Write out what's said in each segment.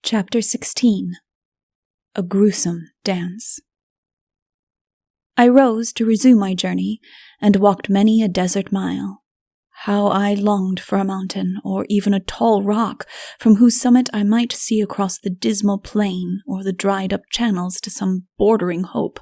Chapter 16 A Gruesome Dance. I rose to resume my journey, and walked many a desert mile. How I longed for a mountain, or even a tall rock, from whose summit I might see across the dismal plain or the dried-up channels to some bordering hope.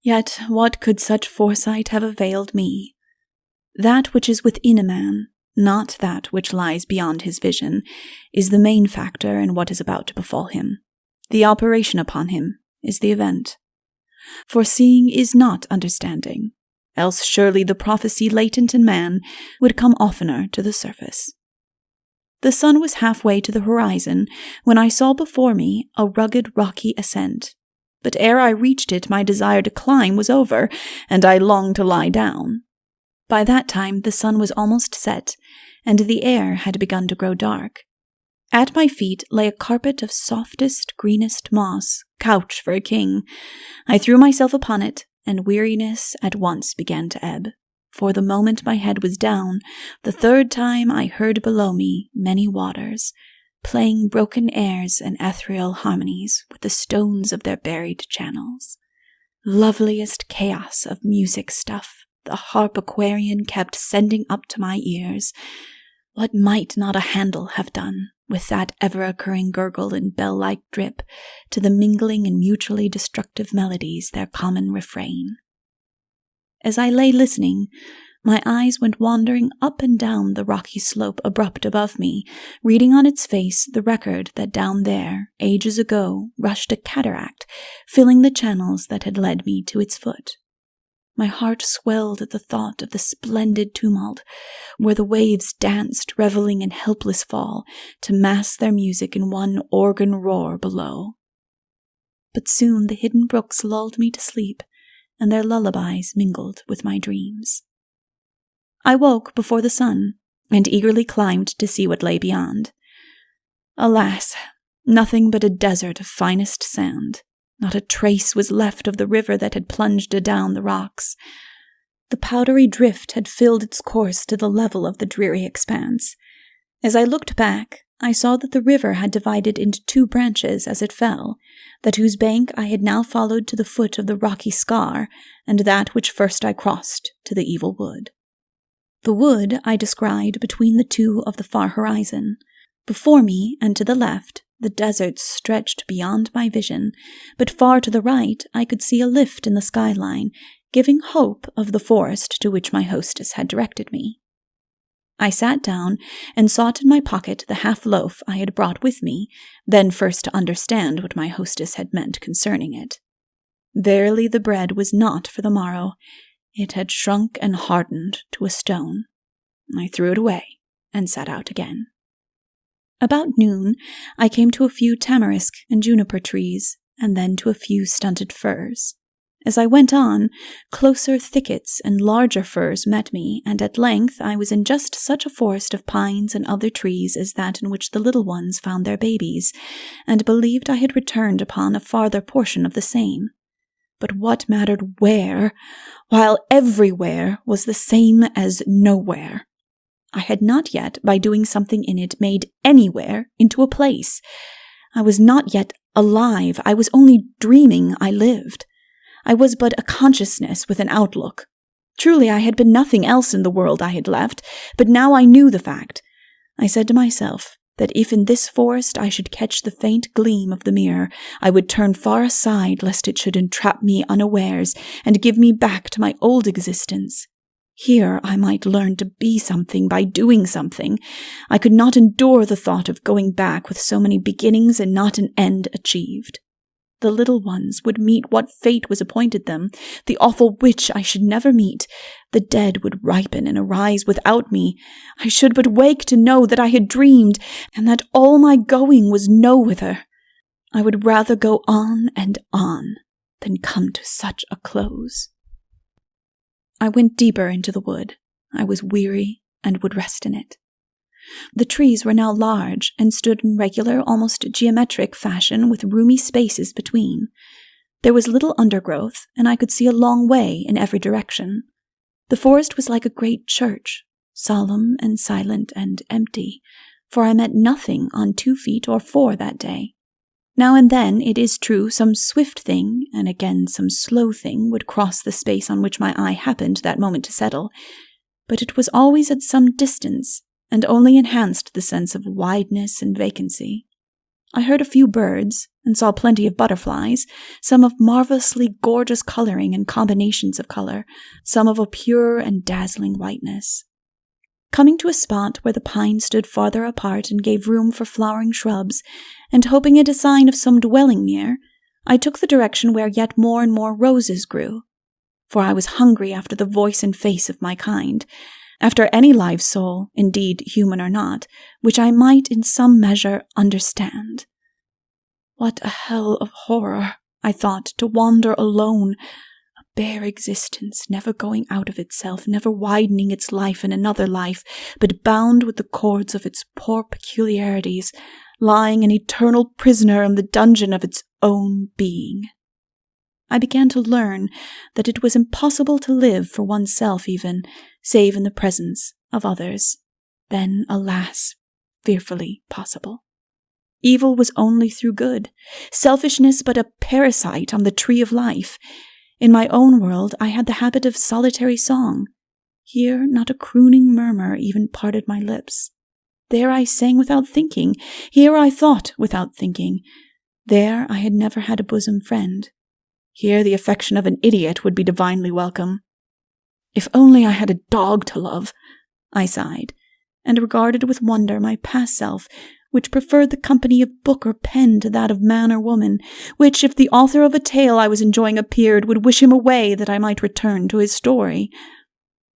Yet what could such foresight have availed me? That which is within a man, not that which lies beyond his vision, is the main factor in what is about to befall him. The operation upon him is the event. Foreseeing is not understanding, else surely the prophecy latent in man would come oftener to the surface. The sun was halfway to the horizon when I saw before me a rugged rocky ascent, but ere I reached it my desire to climb was over, and I longed to lie down. By that time the sun was almost set, and the air had begun to grow dark. At my feet lay a carpet of softest, greenest moss, couch for a king. I threw myself upon it, and weariness at once began to ebb. For the moment my head was down, the third time I heard below me many waters, playing broken airs and ethereal harmonies with the stones of their buried channels. Loveliest chaos of music stuff the harp-aquarian kept sending up to my ears. What might not a handle have done, with that ever-occurring gurgle and bell-like drip, to the mingling and mutually destructive melodies their common refrain? As I lay listening, my eyes went wandering up and down the rocky slope abrupt above me, reading on its face the record that down there, ages ago, rushed a cataract, filling the channels that had led me to its foot. My heart swelled at the thought of the splendid tumult, where the waves danced, reveling in helpless fall, to mass their music in one organ roar below. But soon the hidden brooks lulled me to sleep, and their lullabies mingled with my dreams. I woke before the sun, and eagerly climbed to see what lay beyond. Alas, nothing but a desert of finest sand. Not a trace was left of the river that had plunged adown the rocks. The powdery drift had filled its course to the level of the dreary expanse. As I looked back, I saw that the river had divided into two branches as it fell, that whose bank I had now followed to the foot of the rocky scar, and that which first I crossed to the evil wood. The wood I descried between the two of the far horizon. Before me and to the left, the desert stretched beyond my vision, but far to the right I could see a lift in the skyline, giving hope of the forest to which my hostess had directed me. I sat down and sought in my pocket the half-loaf I had brought with me, then first to understand what my hostess had meant concerning it. Verily the bread was not for the morrow. It had shrunk and hardened to a stone. I threw it away and set out again. About noon, I came to a few tamarisk and juniper trees, and then to a few stunted firs. As I went on, closer thickets and larger firs met me, and at length I was in just such a forest of pines and other trees as that in which the little ones found their babies, and believed I had returned upon a farther portion of the same. But what mattered where, while everywhere was the same as nowhere? I had not yet, by doing something in it, made anywhere into a place. I was not yet alive. I was only dreaming I lived. I was but a consciousness with an outlook. Truly, I had been nothing else in the world I had left, but now I knew the fact. I said to myself that if in this forest I should catch the faint gleam of the mirror, I would turn far aside lest it should entrap me unawares and give me back to my old existence. Here I might learn to be something by doing something. I could not endure the thought of going back with so many beginnings and not an end achieved. The little ones would meet what fate was appointed them, the awful witch I should never meet. The dead would ripen and arise without me. I should but wake to know that I had dreamed, and that all my going was nowhither. I would rather go on and on than come to such a close. I went deeper into the wood. I was weary and would rest in it. The trees were now large and stood in regular, almost geometric fashion with roomy spaces between. There was little undergrowth, and I could see a long way in every direction. The forest was like a great church, solemn and silent and empty, for I met nothing on 2 feet or 4 that day. Now and then, it is true, some swift thing, and again some slow thing, would cross the space on which my eye happened that moment to settle, but it was always at some distance, and only enhanced the sense of wideness and vacancy. I heard a few birds, and saw plenty of butterflies, some of marvelously gorgeous coloring and combinations of color, some of a pure and dazzling whiteness. Coming to a spot where the pines stood farther apart and gave room for flowering shrubs, and hoping it a sign of some dwelling near, I took the direction where yet more and more roses grew, for I was hungry after the voice and face of my kind, after any live soul, indeed human or not, which I might in some measure understand. What a hell of horror, I thought, to wander alone, a bare existence, never going out of itself, never widening its life in another life, but bound with the cords of its poor peculiarities, lying an eternal prisoner in the dungeon of its own being. I began to learn that it was impossible to live for oneself even, save in the presence of others. Then, alas, fearfully possible. Evil was only through good, selfishness but a parasite on the tree of life. In my own world I had the habit of solitary song. Here not a crooning murmur even parted my lips. There I sang without thinking. Here I thought without thinking. There I had never had a bosom friend. Here the affection of an idiot would be divinely welcome. If only I had a dog to love, I sighed, and regarded with wonder my past self, which preferred the company of book or pen to that of man or woman, which, if the author of a tale I was enjoying appeared, would wish him away that I might return to his story.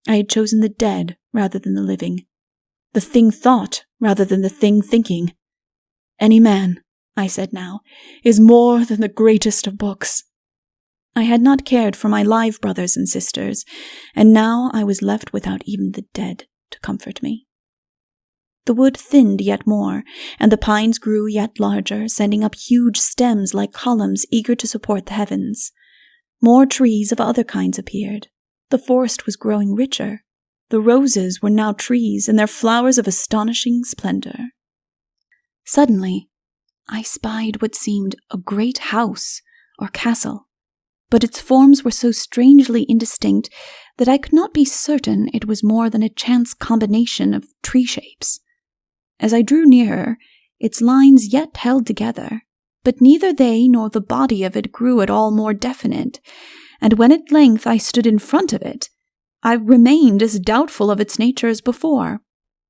I had chosen the dead rather than the living, the thing thought rather than the thing thinking. Any man, I said now, is more than the greatest of books. I had not cared for my live brothers and sisters, and now I was left without even the dead to comfort me. The wood thinned yet more, and the pines grew yet larger, sending up huge stems like columns eager to support the heavens. More trees of other kinds appeared. The forest was growing richer. The roses were now trees, and their flowers of astonishing splendor. Suddenly, I spied what seemed a great house or castle, but its forms were so strangely indistinct that I could not be certain it was more than a chance combination of tree shapes. As I drew nearer, its lines yet held together, but neither they nor the body of it grew at all more definite, and when at length I stood in front of it, I remained as doubtful of its nature as before.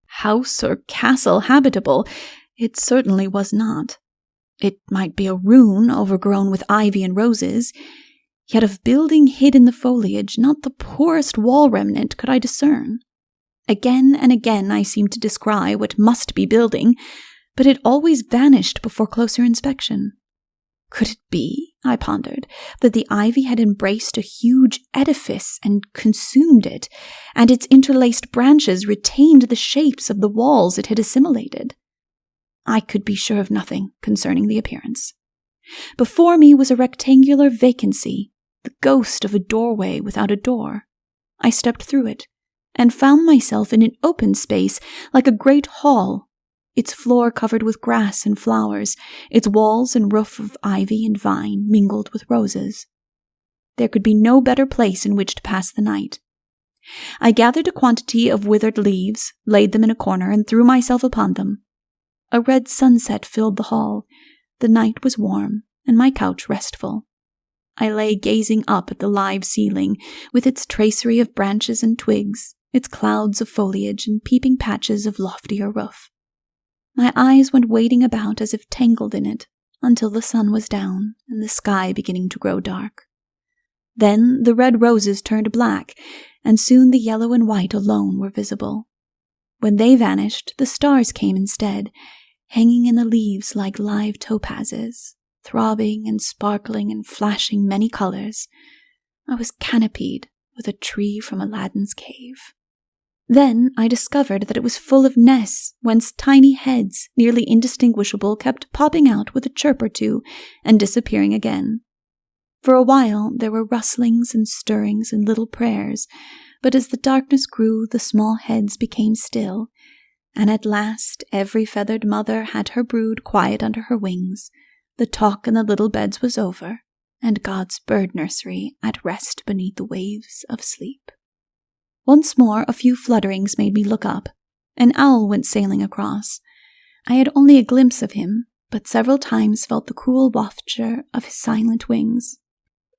House or castle habitable, it certainly was not. It might be a ruin overgrown with ivy and roses, yet of building hid in the foliage not the poorest wall remnant could I discern. Again and again I seemed to descry what must be building, but it always vanished before closer inspection. Could it be, I pondered, that the ivy had embraced a huge edifice and consumed it, and its interlaced branches retained the shapes of the walls it had assimilated? I could be sure of nothing concerning the appearance. Before me was a rectangular vacancy, the ghost of a doorway without a door. I stepped through it, and found myself in an open space like a great hall, its floor covered with grass and flowers, its walls and roof of ivy and vine mingled with roses. There could be no better place in which to pass the night. I gathered a quantity of withered leaves, laid them in a corner, and threw myself upon them. A red sunset filled the hall. The night was warm, and my couch restful. I lay gazing up at the live ceiling, with its tracery of branches and twigs, its clouds of foliage and peeping patches of loftier roof. My eyes went wading about as if tangled in it, until the sun was down and the sky beginning to grow dark. Then the red roses turned black, and soon the yellow and white alone were visible. When they vanished, the stars came instead, hanging in the leaves like live topazes, throbbing and sparkling and flashing many colors. I was canopied with a tree from Aladdin's cave. Then I discovered that it was full of nests, whence tiny heads, nearly indistinguishable, kept popping out with a chirp or two and disappearing again. For a while there were rustlings and stirrings and little prayers, but as the darkness grew the small heads became still, and at last every feathered mother had her brood quiet under her wings, the talk in the little beds was over, and God's bird nursery at rest beneath the waves of sleep. Once more a few flutterings made me look up. An owl went sailing across. I had only a glimpse of him, but several times felt the cool wafture of his silent wings.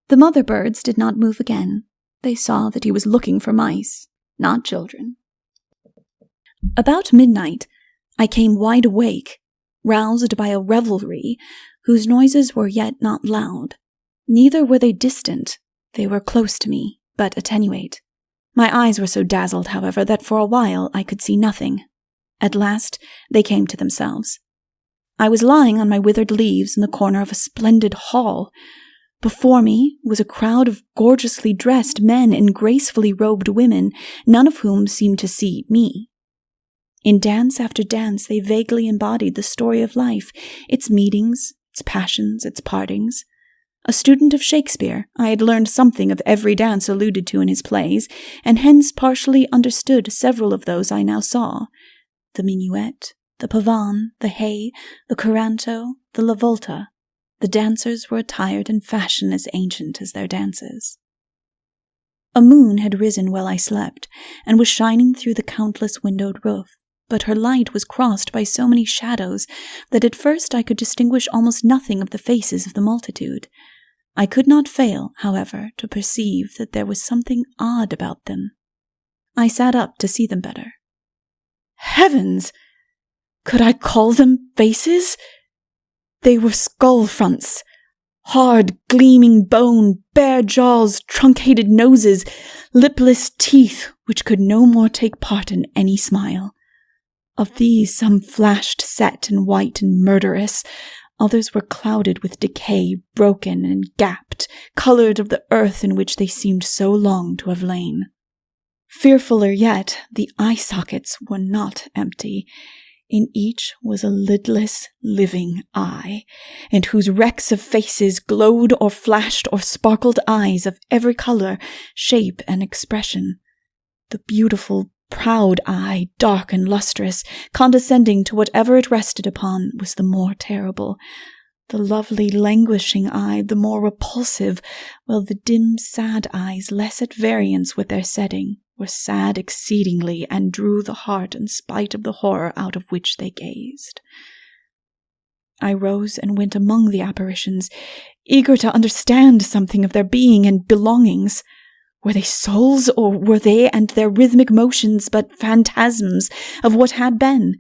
The mother birds did not move again. They saw that he was looking for mice, not children. About midnight, I came wide awake, roused by a revelry whose noises were yet not loud. Neither were they distant. They were close to me, but attenuate. My eyes were so dazzled, however, that for a while I could see nothing. At last, they came to themselves. I was lying on my withered leaves in the corner of a splendid hall. Before me was a crowd of gorgeously dressed men and gracefully robed women, none of whom seemed to see me. In dance after dance, they vaguely embodied the story of life, its meetings, its passions, its partings. A student of Shakespeare, I had learned something of every dance alluded to in his plays, and hence partially understood several of those I now saw. The minuet, the pavane, the hay, the coranto, the la volta. The dancers were attired in fashion as ancient as their dances. A moon had risen while I slept, and was shining through the countless windowed roof, but her light was crossed by so many shadows that at first I could distinguish almost nothing of the faces of the multitude. I could not fail, however, to perceive that there was something odd about them. I sat up to see them better. Heavens! Could I call them faces? They were skull fronts, hard, gleaming bone, bare jaws, truncated noses, lipless teeth which could no more take part in any smile. Of these some flashed set and white and murderous, others were clouded with decay, broken and gapped, colored of the earth in which they seemed so long to have lain. Fearfuller yet, the eye sockets were not empty. In each was a lidless, living eye, and whose wrecks of faces glowed or flashed or sparkled eyes of every color, shape, and expression. The beautiful, proud eye, dark and lustrous, condescending to whatever it rested upon, was the more terrible. The lovely, languishing eye, the more repulsive, while the dim, sad eyes, less at variance with their setting, were sad exceedingly, and drew the heart in spite of the horror out of which they gazed. I rose and went among the apparitions, eager to understand something of their being and belongings. Were they souls, or were they and their rhythmic motions but phantasms of what had been?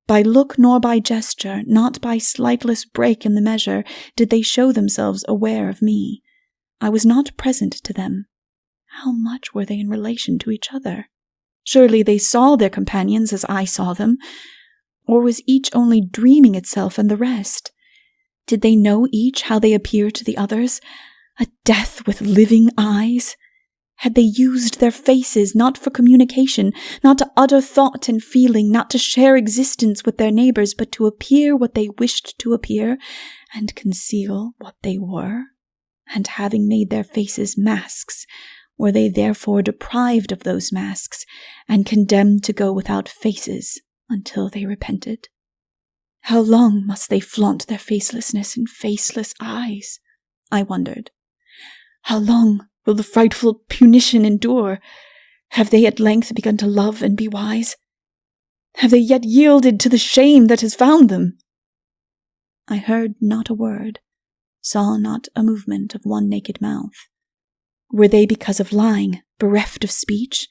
By look nor by gesture, not by slightless break in the measure, did they show themselves aware of me. I was not present to them. How much were they in relation to each other? Surely they saw their companions as I saw them, or was each only dreaming itself and the rest? Did they know each how they appeared to the others, a death with living eyes? Had they used their faces not for communication, not to utter thought and feeling, not to share existence with their neighbors, but to appear what they wished to appear, and conceal what they were? And having made their faces masks, were they therefore deprived of those masks, and condemned to go without faces until they repented? How long must they flaunt their facelessness in faceless eyes? I wondered. How long will the frightful punition endure? Have they at length begun to love and be wise? Have they yet yielded to the shame that has found them? I heard not a word, saw not a movement of one naked mouth. Were they because of lying, bereft of speech?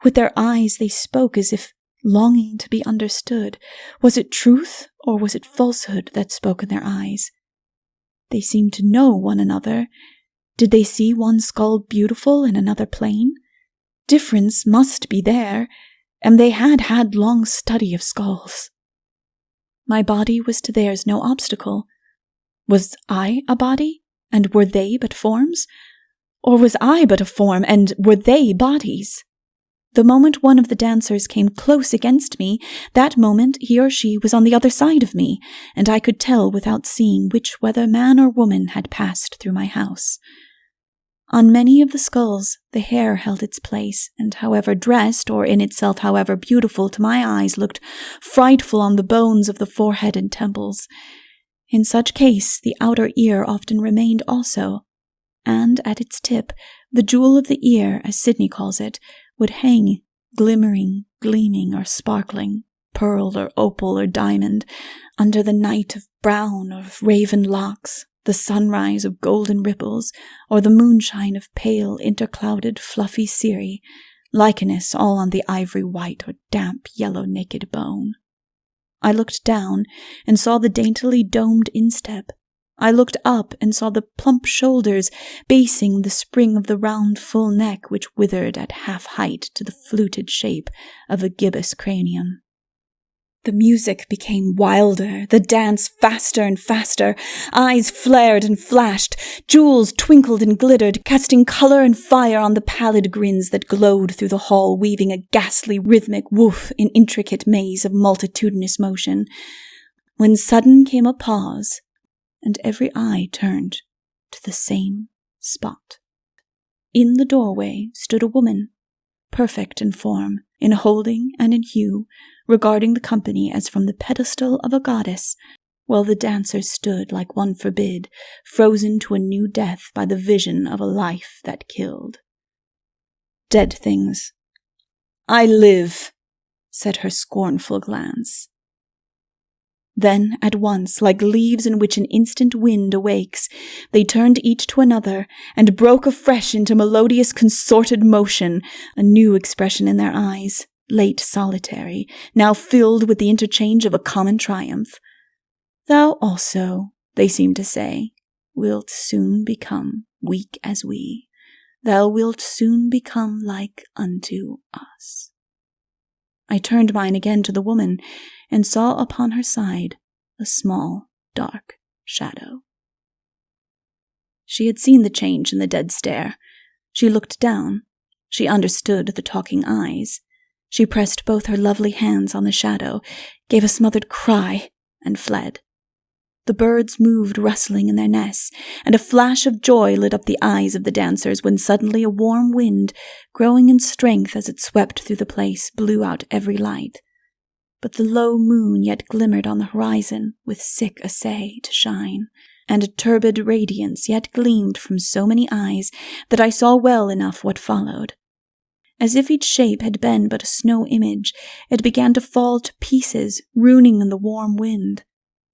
With their eyes they spoke as if longing to be understood. Was it truth or was it falsehood that spoke in their eyes? They seemed to know one another. Did they see one skull beautiful and another plain? Difference must be there, and they had had long study of skulls. My body was to theirs no obstacle. Was I a body, and were they but forms? Or was I but a form, and were they bodies? The moment one of the dancers came close against me, that moment he or she was on the other side of me, and I could tell without seeing whether man or woman had passed through my house. On many of the skulls, the hair held its place, and however dressed, or in itself however beautiful to my eyes, looked frightful on the bones of the forehead and temples. In such case, the outer ear often remained also, and at its tip, the jewel of the ear, as Sidney calls it, would hang, glimmering, gleaming, or sparkling, pearl or opal or diamond, under the night of brown or of raven locks, the sunrise of golden ripples, or the moonshine of pale, interclouded, fluffy cirri, lichenous all on the ivory white or damp yellow naked bone. I looked down and saw the daintily domed instep. I looked up and saw the plump shoulders basing the spring of the round full neck which withered at half height to the fluted shape of a gibbous cranium. The music became wilder, the dance faster and faster. Eyes flared and flashed, jewels twinkled and glittered, casting color and fire on the pallid grins that glowed through the hall, weaving a ghastly rhythmic woof in intricate maze of multitudinous motion, when sudden came a pause, and every eye turned to the same spot. In the doorway stood a woman, perfect in form, in holding and in hue, regarding the company as from the pedestal of a goddess, while the dancers stood like one forbid, frozen to a new death by the vision of a life that killed. "Dead things. I live," said her scornful glance. Then, at once, like leaves in which an instant wind awakes, they turned each to another, and broke afresh into melodious consorted motion, a new expression in their eyes, late solitary, now filled with the interchange of a common triumph. "Thou also," they seemed to say, "wilt soon become weak as we. Thou wilt soon become like unto us." I turned mine again to the woman, and saw upon her side a small, dark shadow. She had seen the change in the dead stare. She looked down. She understood the talking eyes. She pressed both her lovely hands on the shadow, gave a smothered cry, and fled. The birds moved rustling in their nests, and a flash of joy lit up the eyes of the dancers when suddenly a warm wind, growing in strength as it swept through the place, blew out every light. But the low moon yet glimmered on the horizon with sick essay to shine, and a turbid radiance yet gleamed from so many eyes that I saw well enough what followed. As if each shape had been but a snow image, it began to fall to pieces, ruining in the warm wind.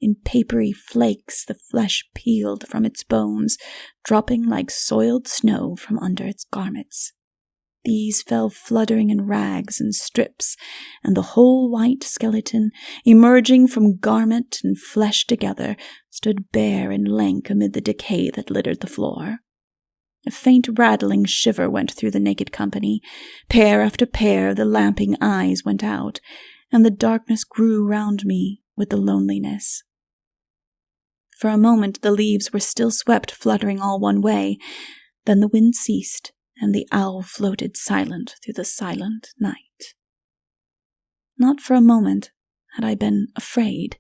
In papery flakes the flesh peeled from its bones, dropping like soiled snow from under its garments. These fell fluttering in rags and strips, and the whole white skeleton, emerging from garment and flesh together, stood bare and lank amid the decay that littered the floor. A faint rattling shiver went through the naked company. Pair after pair the lamping eyes went out, and the darkness grew round me with the loneliness. For a moment the leaves were still swept fluttering all one way, then the wind ceased, and the owl floated silent through the silent night. Not for a moment had I been afraid.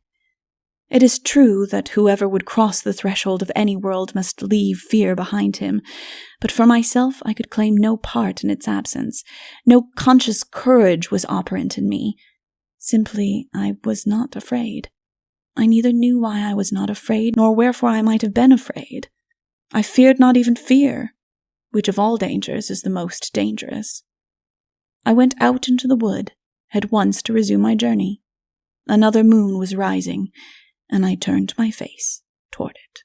It is true that whoever would cross the threshold of any world must leave fear behind him, but for myself I could claim no part in its absence. No conscious courage was operant in me. Simply, I was not afraid. I neither knew why I was not afraid, nor wherefore I might have been afraid. I feared not even fear, which of all dangers is the most dangerous. I went out into the wood, at once to resume my journey. Another moon was rising, and I turned my face toward it.